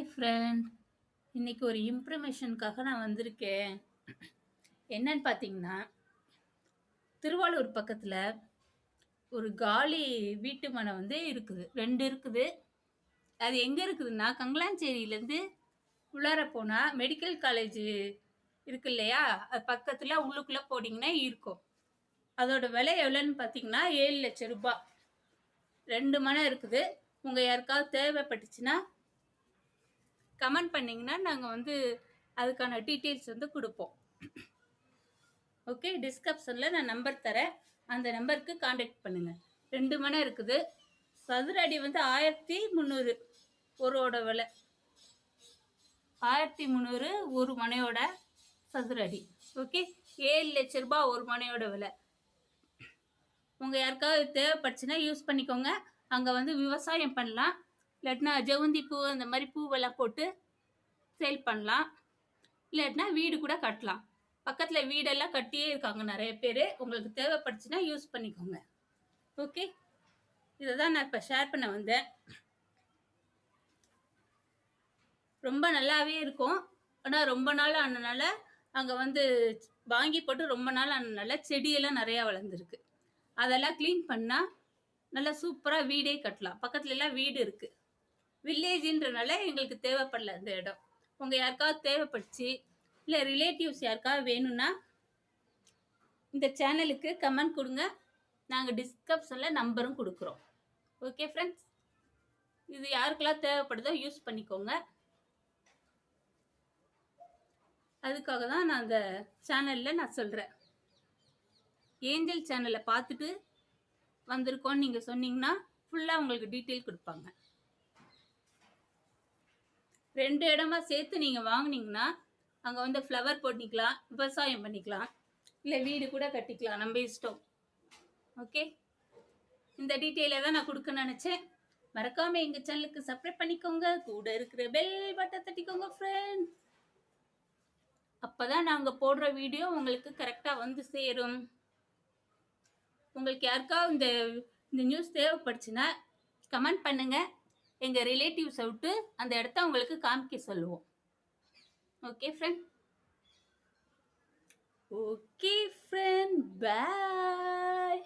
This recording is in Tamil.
Hi friend. இன்னைக்கு ஒரு இன்ஃபர்மேஷனுக்காக நான் வந்திருக்கேன். என்னன்னு பார்த்தீங்கன்னா, திருவாரூர் பக்கத்தில் ஒரு காலி வீட்டு மனை வந்து இருக்குது. 2 இருக்குது. அது எங்கே இருக்குதுன்னா, கங்கலாஞ்சேரியிலேருந்து உள்ளார போனால் மெடிக்கல் காலேஜ் இருக்கு இல்லையா, அது பக்கத்தில் உள்ளுக்குள்ளே போனீங்கன்னா இருக்கும். அதோட விலை எவ்வளோன்னு பார்த்தீங்கன்னா 7 லட்சம் ரூபாய். 2 மனை இருக்குது. உங்கள் யாருக்காவது தேவைப்பட்டுச்சுன்னா கமெண்ட் பண்ணிங்கன்னா நாங்கள் வந்து அதுக்கான டீட்டெயில்ஸ் வந்து கொடுப்போம். ஓகே, டிஸ்கிரிப்ஷனில் நான் நம்பர் தரேன். அந்த நம்பருக்கு காண்டாக்ட் பண்ணுங்கள். 2 மனை இருக்குது. சதுர அடி வந்து 1300 ஒருவோட விலை. 1300 ஒரு மனையோட சதுர அடி. ஓகே, 7 லட்சம் ரூபாய் ஒரு மனையோட விலை. உங்கள் யாருக்காவது தேவைப்பட்டுச்சுன்னா யூஸ் பண்ணிக்கோங்க. அங்கே வந்து விவசாயம் பண்ணலாம். இல்லாட்டினா ஜெவந்தி பூ அந்த மாதிரி பூவெல்லாம் போட்டு சேல் பண்ணலாம். இல்லாட்டினா வீடு கூட கட்டலாம். பக்கத்தில் வீடெல்லாம் கட்டியே இருக்காங்க நிறைய பேர். உங்களுக்கு தேவைப்பட்டுச்சுன்னா யூஸ் பண்ணிக்கோங்க. ஓகே, இதை தான் நான் இப்போ ஷேர் பண்ண வந்தேன். ரொம்ப நல்லாவே இருக்கும். ஆனால் ரொம்ப நாள் ஆனதுனால அங்கே வந்து வாங்கி போட்டு ரொம்ப நாள் ஆனதுனால செடியெல்லாம் நிறையா வளர்ந்துருக்கு. அதெல்லாம் க்ளீன் பண்ணால் நல்லா சூப்பராக வீடே கட்டலாம். பக்கத்துலலாம் வீடு இருக்குது. வில்லேஜின்றனால எங்களுக்கு தேவைப்படல அந்த இடம். உங்கள் யாருக்காவது தேவைப்பட்டுச்சு இல்லை ரிலேட்டிவ்ஸ் யாருக்காவது வேணும்னா இந்த சேனலுக்கு கமெண்ட் கொடுங்க. நாங்கள் டிஸ்கிரிப்ஷனில் நம்பரும் கொடுக்குறோம். ஓகே ஃப்ரெண்ட்ஸ், இது யாருக்கெல்லாம் தேவைப்படுதோ யூஸ் பண்ணிக்கோங்க. அதுக்காக தான் நான் அந்த சேனலில் நான் சொல்கிறேன். ஏஞ்சல் சேனலை பார்த்துட்டு வந்திருக்கோன்னு நீங்கள் சொன்னீங்கன்னா ஃபுல்லாக உங்களுக்கு டீட்டெயில் கொடுப்பாங்க. 2 இடமா சேர்த்து நீங்கள் வாங்கினீங்கன்னா அங்கே வந்து ஃப்ளவர் போட்டிக்கலாம், விவசாயம் பண்ணிக்கலாம், இல்லை வீடு கூட கட்டிக்கலாம். நம்ம இஷ்டம். ஓகே, இந்த டீட்டெயிலை தான் நான் கொடுக்க நினச்சேன். மறக்காமல் எங்கள் சேனலுக்கு சப்ஸ்கிரைப் பண்ணிக்கோங்க. கூட இருக்கிற பெல் பட்டன் தட்டிக்கோங்க ஃப்ரெண்ட். அப்போ தான் நாங்கள் போடுற வீடியோ உங்களுக்கு கரெக்டாக வந்து சேரும். உங்களுக்கு யாருக்காவது இந்த நியூஸ் தேவைப்படுச்சுன்னா கமெண்ட் பண்ணுங்கள். எங்கள் ரிலேட்டிவ்ஸை விட்டு அந்த இடத்த உங்களுக்கு காமிக்க சொல்லுவோம். Okay friend. ஓகே ஃப்ரெண்ட், பாய்.